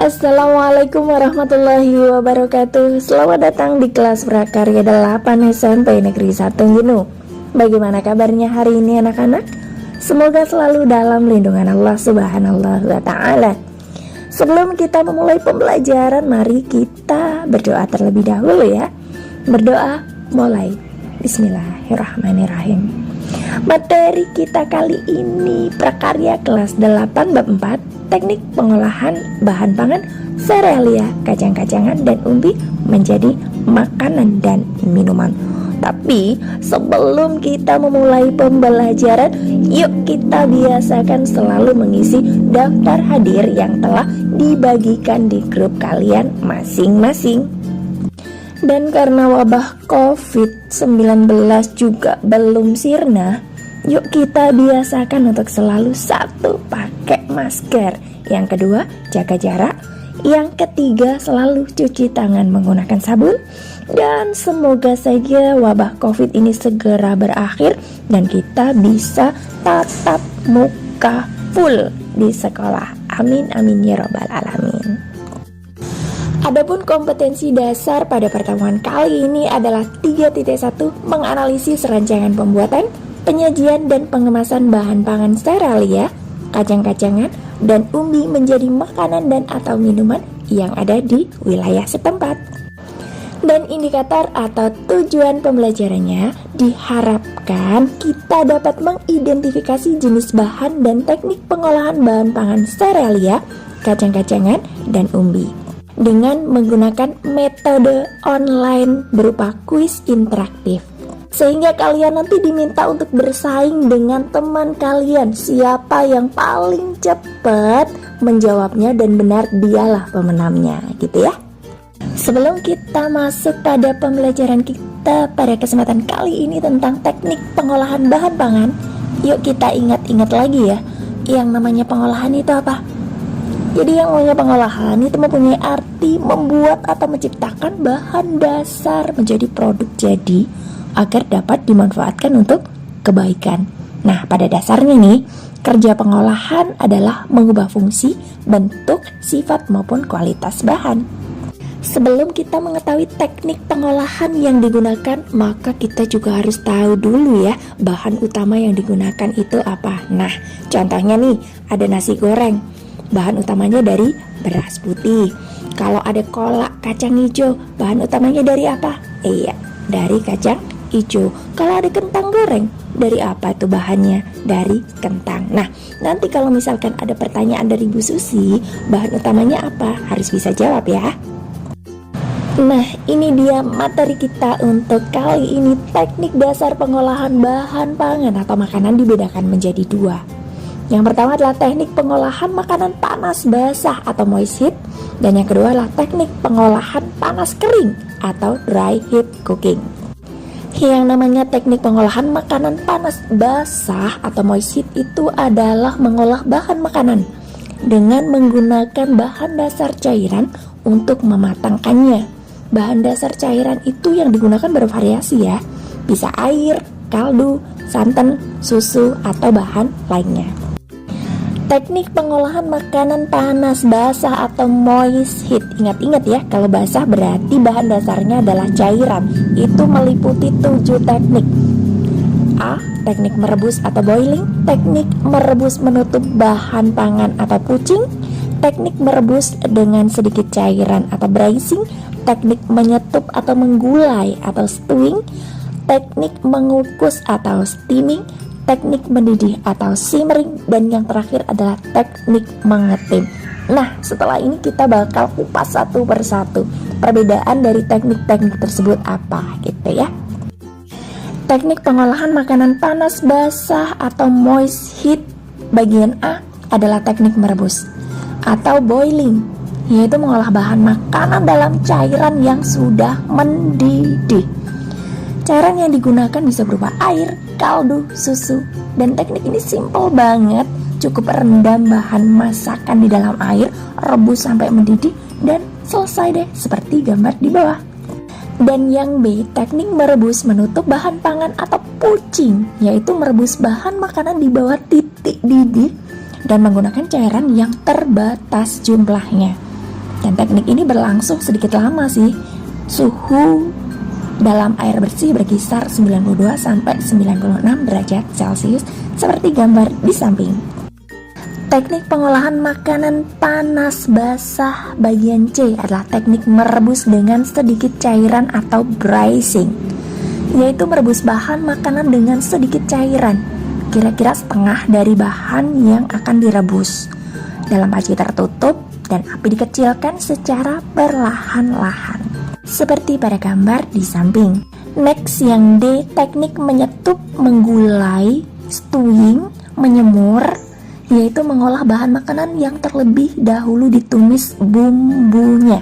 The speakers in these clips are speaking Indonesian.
Assalamualaikum warahmatullahi wabarakatuh. Selamat datang di kelas prakarya 8 SMP Negeri 1 Ginu. Bagaimana kabarnya hari ini anak-anak? Semoga selalu dalam lindungan Allah Subhanahu wa Ta'ala. Sebelum kita memulai pembelajaran, mari kita berdoa terlebih dahulu ya. Berdoa mulai. Bismillahirrahmanirrahim. Materi kita kali ini prakarya kelas 8 bab 4, teknik pengolahan bahan pangan serealia, kacang-kacangan dan umbi menjadi makanan dan minuman. Tapi sebelum kita memulai pembelajaran, yuk kita biasakan selalu mengisi daftar hadir yang telah dibagikan di grup kalian masing-masing. Dan karena wabah COVID-19 juga belum sirna, yuk kita biasakan untuk selalu satu, pakai masker. Yang kedua, jaga jarak. Yang ketiga, selalu cuci tangan menggunakan sabun. Dan semoga saja wabah COVID ini segera berakhir dan kita bisa tatap muka full di sekolah. Amin amin ya robbal alamin. Adapun kompetensi dasar pada pertemuan kali ini adalah 3.1, menganalisis rancangan pembuatan, penyajian dan pengemasan bahan pangan serealia, kacang-kacangan dan umbi menjadi makanan dan atau minuman yang ada di wilayah setempat. Dan indikator atau tujuan pembelajarannya diharapkan kita dapat mengidentifikasi jenis bahan dan teknik pengolahan bahan pangan serealia, kacang-kacangan dan umbi dengan menggunakan metode online berupa kuis interaktif. Sehingga kalian nanti diminta untuk bersaing dengan teman kalian. Siapa yang paling cepat menjawabnya dan benar, dialah pemenangnya, gitu ya. Sebelum kita masuk pada pembelajaran kita pada kesempatan kali ini tentang teknik pengolahan bahan pangan, yuk kita ingat-ingat lagi ya, yang namanya pengolahan itu apa? Jadi yang namanya pengolahan itu mempunyai arti membuat atau menciptakan bahan dasar menjadi produk jadi agar dapat dimanfaatkan untuk kebaikan. Nah, pada dasarnya nih, kerja pengolahan adalah mengubah fungsi, bentuk, sifat maupun kualitas bahan. Sebelum kita mengetahui teknik pengolahan yang digunakan, maka kita juga harus tahu dulu ya, bahan utama yang digunakan itu apa. Nah, contohnya nih, ada nasi goreng. Bahan utamanya dari beras putih. Kalau ada kolak kacang hijau, bahan utamanya dari apa? Iya, dari kacang hijau. Kalau ada kentang goreng, dari apa itu bahannya? Dari kentang. Nah, nanti kalau misalkan ada pertanyaan dari Bu Susi, bahan utamanya apa? Harus bisa jawab ya. Nah, ini dia materi kita untuk kali ini. Teknik dasar pengolahan bahan pangan atau makanan dibedakan menjadi dua. Yang pertama adalah teknik pengolahan makanan panas basah atau moist heat. Dan yang kedua adalah teknik pengolahan panas kering atau dry heat cooking. Yang namanya teknik pengolahan makanan panas basah atau moist heat itu adalah mengolah bahan makanan dengan menggunakan bahan dasar cairan untuk mematangkannya. Bahan dasar cairan itu yang digunakan bervariasi ya. Bisa air, kaldu, santan, susu, atau bahan lainnya. Teknik pengolahan makanan panas basah atau moist heat. Ingat-ingat ya, kalau basah berarti bahan dasarnya adalah cairan. Itu meliputi 7 teknik. A. Teknik merebus atau boiling. Teknik merebus menutup bahan pangan atau poaching. Teknik merebus dengan sedikit cairan atau braising. Teknik menyetup atau menggulai atau stewing. Teknik mengukus atau steaming. Teknik mendidih atau simmering, dan yang terakhir adalah teknik mengetim. Nah, setelah ini kita bakal kupas satu persatu perbedaan dari teknik-teknik tersebut apa gitu ya. Teknik pengolahan makanan panas basah atau moist heat bagian A adalah teknik merebus atau boiling, yaitu mengolah bahan makanan dalam cairan yang sudah mendidih. Cairan yang digunakan bisa berupa air, kaldu, susu. Dan teknik ini simple banget. Cukup rendam bahan masakan di dalam air, rebus sampai mendidih, dan selesai deh seperti gambar di bawah. Dan yang B, teknik merebus menutup bahan pangan atau poaching, yaitu merebus bahan makanan di bawah titik didih dan menggunakan cairan yang terbatas jumlahnya. Dan teknik ini berlangsung sedikit lama sih. Suhu dalam air bersih berkisar 92 sampai 96 derajat Celcius seperti gambar di samping. Teknik pengolahan makanan panas basah bagian C adalah teknik merebus dengan sedikit cairan atau braising, yaitu merebus bahan makanan dengan sedikit cairan, kira-kira setengah dari bahan yang akan direbus, dalam panci tertutup dan api dikecilkan secara perlahan-lahan, seperti pada gambar di samping. Next yang D, teknik menyetup, menggulai, stewing, menyemur, yaitu mengolah bahan makanan yang terlebih dahulu ditumis bumbunya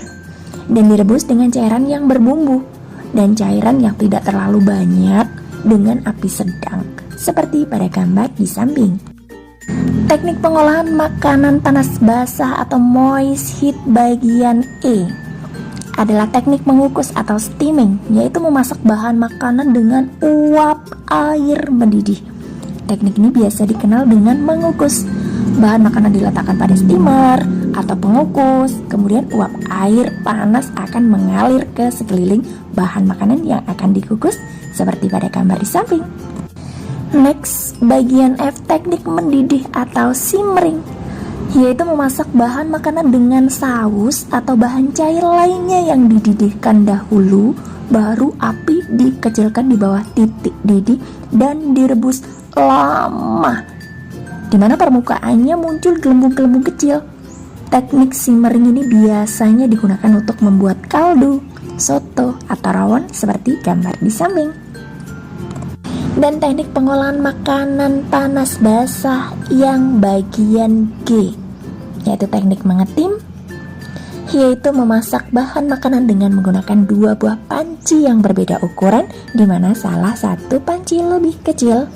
dan direbus dengan cairan yang berbumbu dan cairan yang tidak terlalu banyak dengan api sedang, seperti pada gambar di samping. Teknik pengolahan makanan panas basah atau moist heat bagian E adalah teknik mengukus atau steaming, yaitu memasak bahan makanan dengan uap air mendidih. Teknik ini biasa dikenal dengan mengukus. Bahan makanan diletakkan pada steamer atau pengukus, kemudian uap air panas akan mengalir ke sekeliling bahan makanan yang akan dikukus seperti pada gambar di samping. Next, bagian F, teknik mendidih atau simmering, yaitu memasak bahan makanan dengan saus atau bahan cair lainnya yang dididihkan dahulu, baru api dikecilkan di bawah titik didih dan direbus lama, di mana permukaannya muncul gelembung-gelembung kecil. Teknik simmering ini biasanya digunakan untuk membuat kaldu, soto, atau rawon seperti gambar di samping. Dan teknik pengolahan makanan panas basah yang bagian G, yaitu teknik mengetim, yaitu memasak bahan makanan dengan menggunakan dua buah panci yang berbeda ukuran, di mana salah satu panci lebih kecil,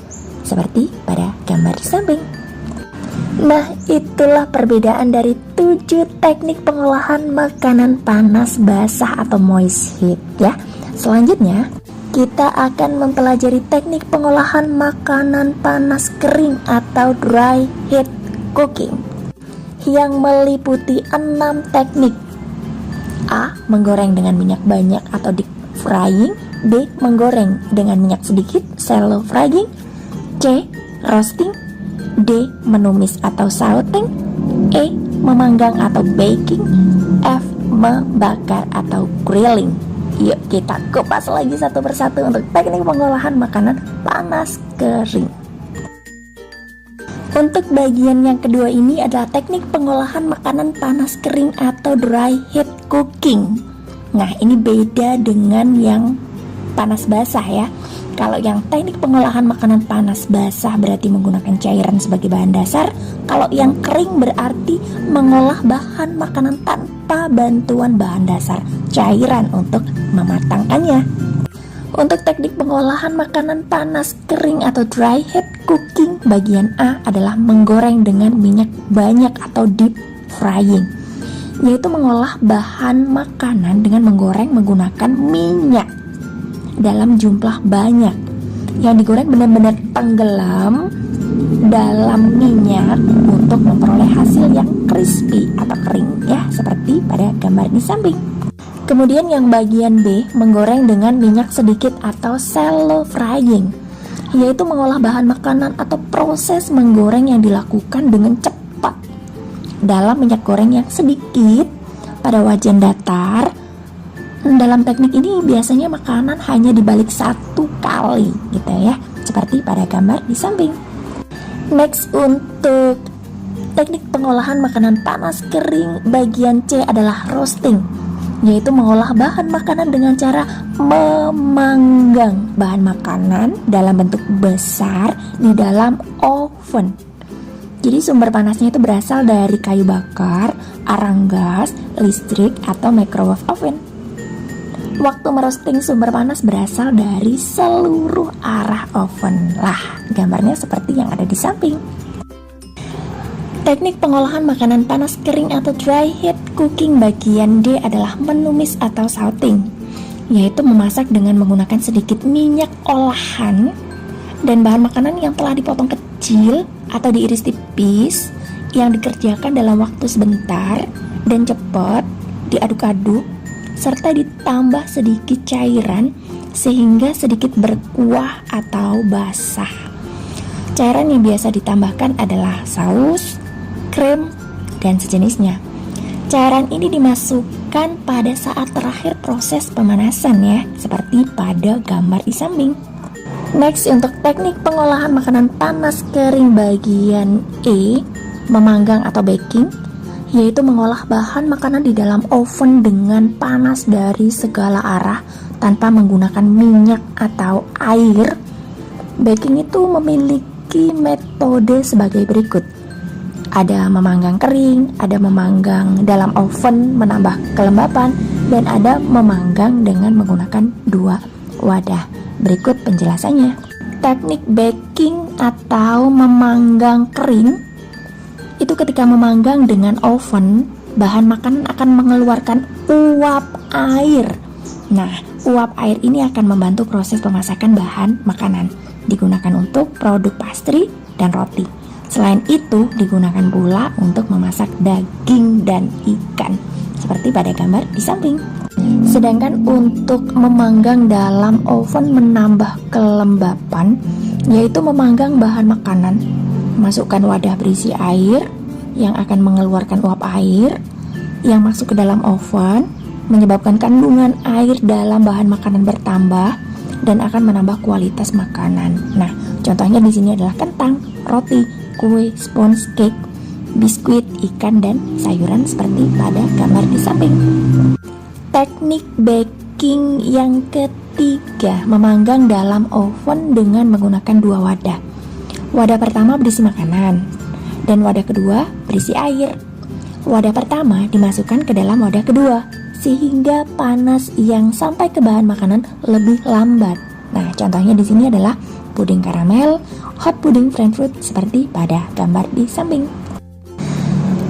seperti pada gambar di samping. Nah, itulah perbedaan dari 7 teknik pengolahan makanan panas basah atau moist heat ya. Selanjutnya, kita akan mempelajari teknik pengolahan makanan panas kering atau dry heat cooking yang meliputi 6 teknik. A. Menggoreng dengan minyak banyak atau deep frying. B. Menggoreng dengan minyak sedikit, shallow frying. C. Roasting. D. Menumis atau sauteing. E. Memanggang atau baking. F. Membakar atau grilling. Yuk kita kupas lagi satu persatu untuk teknik pengolahan makanan panas kering. Untuk bagian yang kedua ini adalah teknik pengolahan makanan panas kering atau dry heat cooking. Nah, ini beda dengan yang panas basah ya. Kalau yang teknik pengolahan makanan panas basah berarti menggunakan cairan sebagai bahan dasar. Kalau yang kering berarti mengolah bahan makanan tanpa bantuan bahan dasar, cairan untuk mematangkannya. Untuk teknik pengolahan makanan panas kering atau dry heat cooking bagian A adalah menggoreng dengan minyak banyak atau deep frying, yaitu mengolah bahan makanan dengan menggoreng menggunakan minyak dalam jumlah banyak. Yang digoreng benar-benar tenggelam dalam minyak untuk memperoleh hasil yang crispy atau kering ya, seperti pada gambar di samping. Kemudian yang bagian B, menggoreng dengan minyak sedikit atau shallow frying, yaitu mengolah bahan makanan atau proses menggoreng yang dilakukan dengan cepat dalam minyak goreng yang sedikit pada wajan datar. Dalam teknik ini biasanya makanan hanya dibalik 1 kali gitu ya, seperti pada gambar di samping. Next, untuk teknik pengolahan makanan panas kering bagian C adalah roasting, yaitu mengolah bahan makanan dengan cara memanggang bahan makanan dalam bentuk besar di dalam oven. Jadi sumber panasnya itu berasal dari kayu bakar, arang gas, listrik, atau microwave oven. Waktu merosting sumber panas berasal dari seluruh arah oven. Lah, gambarnya seperti yang ada di samping. Teknik pengolahan makanan panas kering atau dry heat cooking bagian D adalah menumis atau sauteing, yaitu memasak dengan menggunakan sedikit minyak olahan dan bahan makanan yang telah dipotong kecil atau diiris tipis, yang dikerjakan dalam waktu sebentar dan cepat diaduk-aduk serta ditambah sedikit cairan sehingga sedikit berkuah atau basah. Cairan yang biasa ditambahkan adalah saus, krim, dan sejenisnya. Cairan ini dimasukkan pada saat terakhir proses pemanasan ya, seperti pada gambar di samping. Next, untuk teknik pengolahan makanan panas kering bagian E, memanggang atau baking, yaitu mengolah bahan makanan di dalam oven dengan panas dari segala arah tanpa menggunakan minyak atau air. Baking itu memiliki metode sebagai berikut. Ada memanggang kering, ada memanggang dalam oven menambah kelembapan, dan ada memanggang dengan menggunakan 2 wadah. Berikut penjelasannya. Teknik baking atau memanggang kering itu ketika memanggang dengan oven, bahan makanan akan mengeluarkan uap air. Nah, uap air ini akan membantu proses pemasakan bahan makanan. Digunakan untuk produk pastry dan roti. Selain itu, digunakan pula untuk memasak daging dan ikan, seperti pada gambar di samping. Sedangkan untuk memanggang dalam oven menambah kelembapan, yaitu memanggang bahan makanan. Masukkan wadah berisi air yang akan mengeluarkan uap air yang masuk ke dalam oven, menyebabkan kandungan air dalam bahan makanan bertambah dan akan menambah kualitas makanan. Nah, contohnya di sini adalah kentang, roti, kue, sponge cake, biskuit, ikan, dan sayuran seperti pada gambar di samping. Teknik baking yang ketiga, memanggang dalam oven dengan menggunakan 2 wadah. Wadah pertama berisi makanan dan wadah kedua berisi air. Wadah pertama dimasukkan ke dalam wadah kedua sehingga panas yang sampai ke bahan makanan lebih lambat. Nah, contohnya di sini adalah puding karamel, hot pudding Frankfurt seperti pada gambar di samping.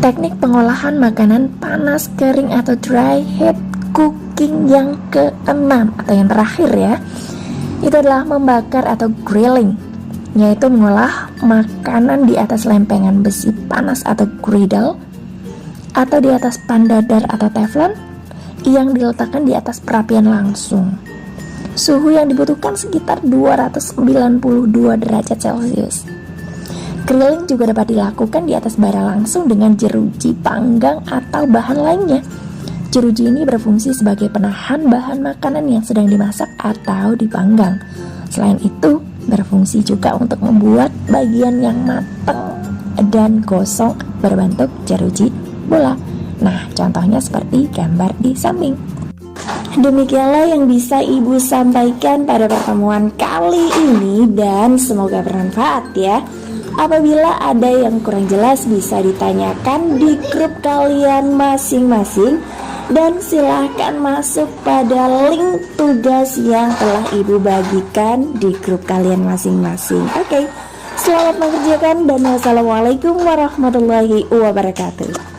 Teknik pengolahan makanan panas kering atau dry heat cooking yang keenam atau yang terakhir ya, itu adalah membakar atau grilling, yaitu mengolah makanan di atas lempengan besi panas atau griddle atau di atas pan dadar atau teflon yang diletakkan di atas perapian langsung. Suhu yang dibutuhkan sekitar 292 derajat Celcius. Grilling juga dapat dilakukan di atas bara langsung dengan jeruji panggang atau bahan lainnya. Jeruji ini berfungsi sebagai penahan bahan makanan yang sedang dimasak atau dipanggang. Selain itu, berfungsi juga untuk membuat bagian yang matang dan gosong berbentuk jeruji bola. Nah, contohnya seperti gambar di samping. Demikianlah yang bisa Ibu sampaikan pada pertemuan kali ini dan semoga bermanfaat ya. Apabila ada yang kurang jelas bisa ditanyakan di grup kalian masing-masing dan silahkan masuk pada link tugas yang telah Ibu bagikan di grup kalian masing-masing. Oke, selamat mengerjakan dan wassalamualaikum warahmatullahi wabarakatuh.